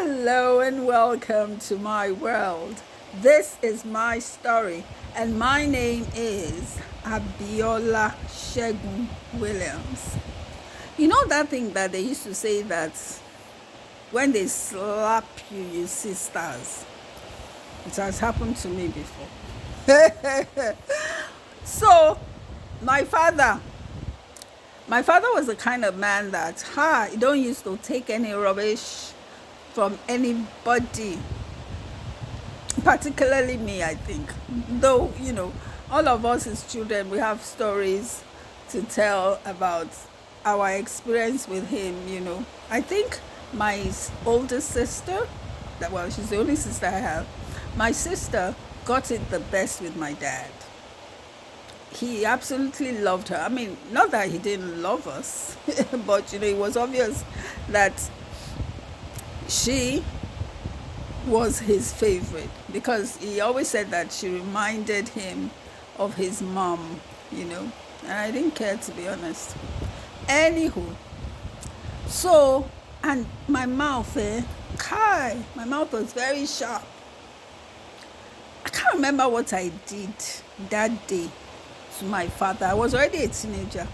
Hello and welcome to my world. This is my story, and my name is Abiola Segun-Williams. You know that thing that they used to say that when they slap you, you see stars? It has happened to me before. So, my father was the kind of man that he don't used to take any rubbish from anybody, particularly me, I think. Though, all of us as children, we have stories to tell about our experience with him. I think my older sister, she's the only sister I have, my sister got it the best with my dad. He absolutely loved her. I mean, not that he didn't love us, but it was obvious that she was his favorite because he always said that she reminded him of his mom, and I didn't care, to be honest. Anywho, so, and my mouth, my mouth was very sharp. I can't remember what I did that day to my father. I was already a teenager.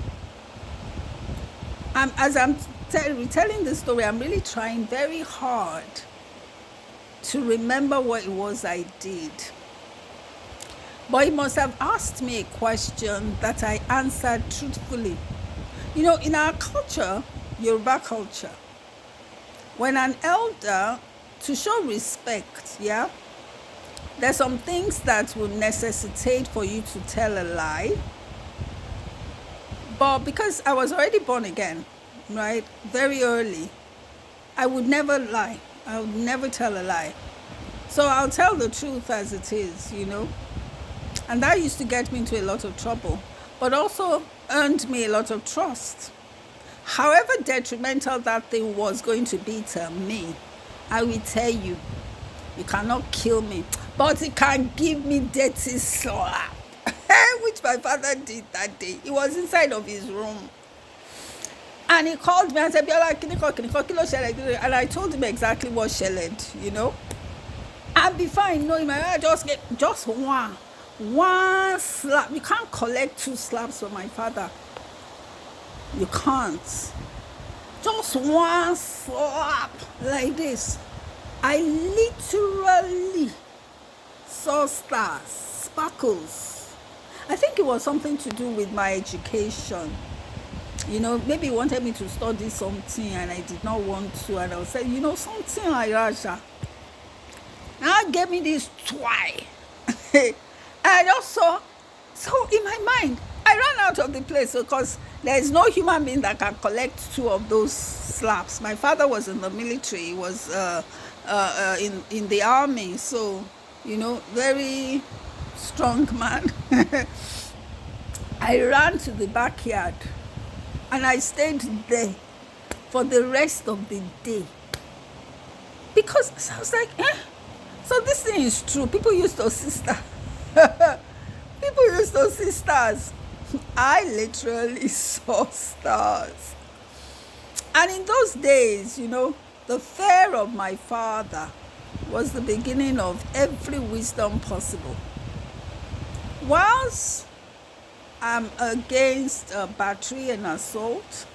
As I'm retelling the story, I'm really trying very hard to remember what it was I did. But he must have asked me a question that I answered truthfully. In our culture, Yoruba culture, when an elder, to show respect, there's some things that will necessitate for you to tell a lie. But because I was already born again, right, very early, I would never lie. I would never tell a lie. So I'll tell the truth as it is, And that used to get me into a lot of trouble, but also earned me a lot of trust. However detrimental that thing was going to be to me, I will tell you, you cannot kill me, but it can give me dirty slap, which my father did that day. He was inside of his room. And he called me and said, Biola, and I told him exactly what shelled, And before I know it, my father just get one slap. You can't collect 2 slaps from my father. You can't. Just one slap like this. I literally saw stars, sparkles. I think it was something to do with my education. Maybe he wanted me to study something and I did not want to. And I was saying, something like that. Now gave me this twi. And I just saw. So in my mind, I ran out of the place because there is no human being that can collect 2 of those slaps. My father was in the military. He was in the army. So, very strong man. I ran to the backyard. And I stayed there for the rest of the day. Because I was like, so this thing is true. People used to see stars. People used to see stars. I literally saw stars. And in those days, the fear of my father was the beginning of every wisdom possible. Whilst I'm against battery and assault,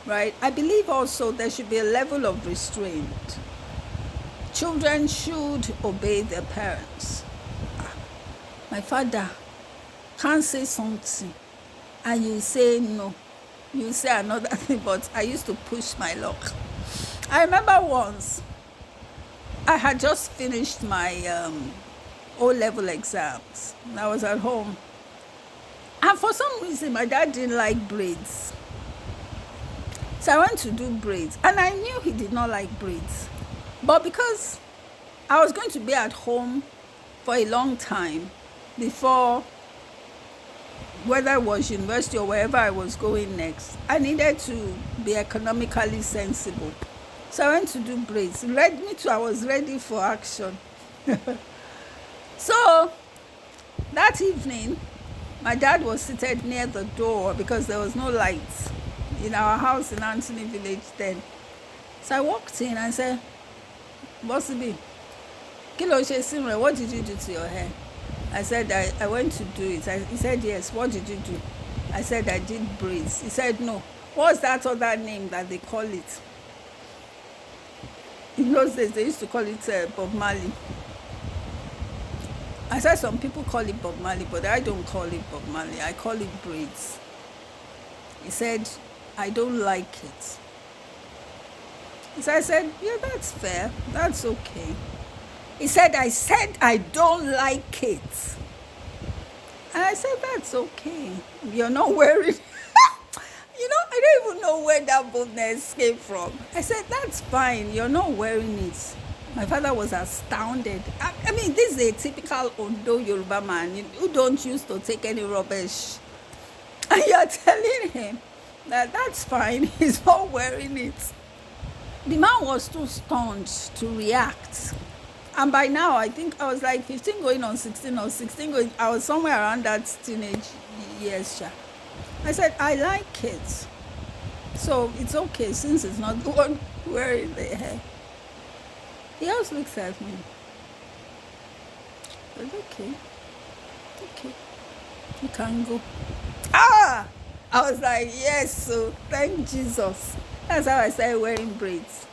right? I believe also there should be a level of restraint. Children should obey their parents. My father can't say something and you say no. You say another thing, but I used to push my luck. I remember once I had just finished my O-level exams. I was at home. And for some reason, my dad didn't like braids. So I went to do braids. And I knew he did not like braids. But because I was going to be at home for a long time before, whether it was university or wherever I was going next, I needed to be economically sensible. So I went to do braids. I was ready for action. So that evening, my dad was seated near the door because there was no lights in our house in Anthony Village then. So I walked in and said, Possibly. Kilo Simran, what did you do to your hair? I said, I went to do it. He said, yes. What did you do? I said, I did braids. He said, no. What's that other name that they call it? In those days, they used to call it Bob Marley. I said, some people call it Bob Marley, but I don't call it Bob Marley. I call it braids. He said, I don't like it. So I said, yeah, that's fair. That's okay. He said, I don't like it. And I said, that's okay. You're not wearing I don't even know where that boldness came from. I said, that's fine. You're not wearing it. My father was astounded. I mean, this is a typical Ondo Yoruba man who don't used to take any rubbish. And you're telling him that that's fine. He's not wearing it. The man was too stunned to react. And by now, I think I was like 15 going on 16 or 16 going, I was somewhere around that teenage years. I said, I like it. So it's okay since it's not the one wearing the hair. He just looks at me. I said, okay, you can go. I was like, yes, so thank Jesus. That's how I started wearing braids.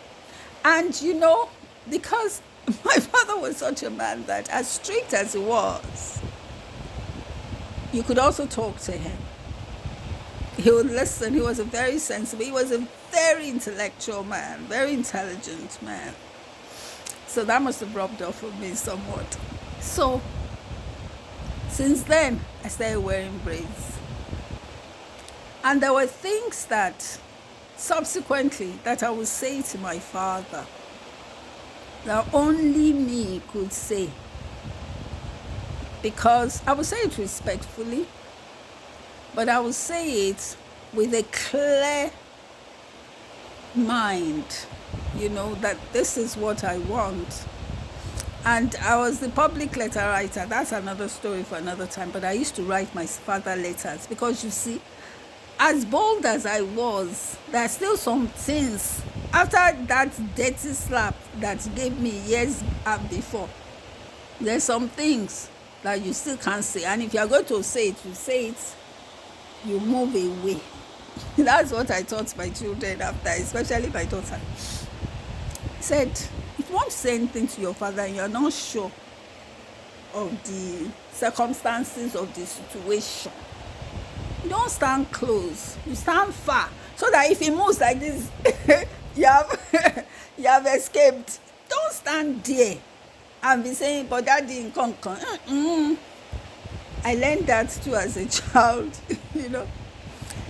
And because my father was such a man that as strict as he was, you could also talk to him. He would listen. He was a very sensible, he was a very intellectual man, very intelligent man. So that must have rubbed off on me somewhat. So since then, I started wearing braids. And there were things that subsequently that I would say to my father that only me could say. Because I would say it respectfully, but I would say it with a clear mind, that this is what I want. And I was the public letter writer. That's another story for another time. But I used to write my father letters because, you see, as bold as I was, there are still some things after that dirty slap that gave me years before. There's some things that you still can't say. And if you're going to say it, you move away. That's what I taught my children after, especially my daughter. He said, if you want to say anything to your father and you're not sure of the circumstances of the situation, you don't stand close, you stand far, so that if he moves like this, you have escaped. Don't stand there and be saying, but that didn't come. I learned that too as a child,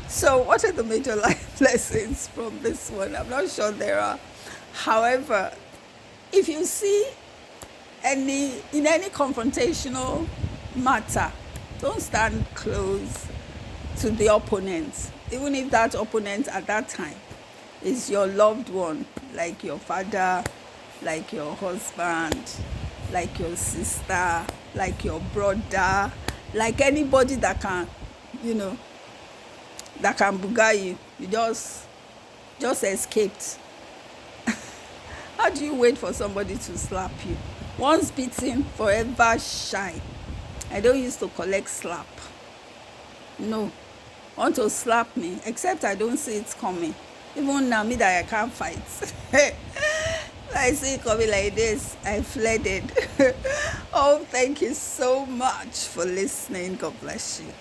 So what are the major life lessons from this one? I'm not sure there are. However, if you see in any confrontational matter, don't stand close to the opponent, even if that opponent at that time is your loved one, like your father, like your husband, like your sister, like your brother, like anybody that can, that can buga you. You just escaped. How do you wait for somebody to slap you? Once beaten, forever shy. I don't used to collect slap. No. Want to slap me, except I don't see it coming. Even now, me that I can't fight. I see it coming like this, I flooded. Oh, thank you so much for listening. God bless you.